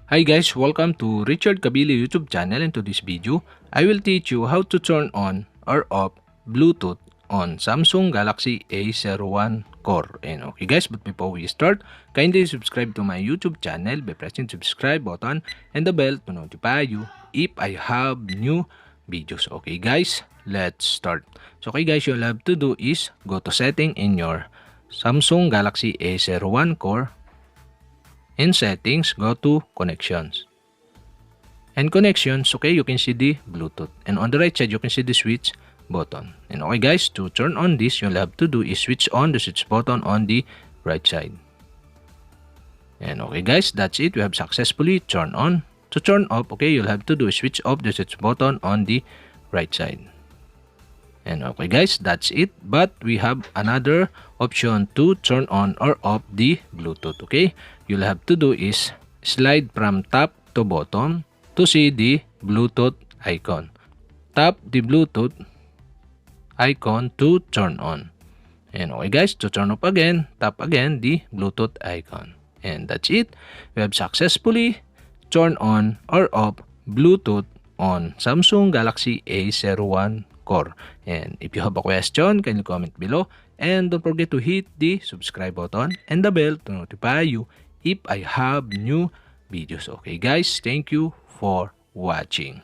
Hi guys, welcome to Richard Cabile YouTube channel. In today's video, I will teach you how to turn on or off Bluetooth on Samsung Galaxy A01 Core. And okay guys, but before we start, kindly subscribe to my YouTube channel by pressing subscribe button and the bell to notify you if I have new videos. Okay guys, let's start. So okay guys, you'll have to do is go to setting in your Samsung Galaxy A01 Core. In settings, go to connections. And connections, okay, you can see the Bluetooth. And on the right side, you can see the switch button. And okay guys, to turn on this, you'll have to do is switch on the switch button on the right side. And okay guys, that's it. We have successfully turned on. To turn off, okay, you'll have to do is switch off the switch button on the right side. And okay guys, that's it. But we have another option to turn on or off the Bluetooth, okay? You'll have to do is slide from top to bottom to see the Bluetooth icon. Tap the Bluetooth icon to turn on. And okay guys, to turn off again, tap again the Bluetooth icon. And that's it. We have successfully turned on or off Bluetooth on Samsung Galaxy A01 Core. And if you have a question, kindly comment below. And don't forget to hit the subscribe button and the bell to notify you if I have new videos. Okay guys, thank you for watching.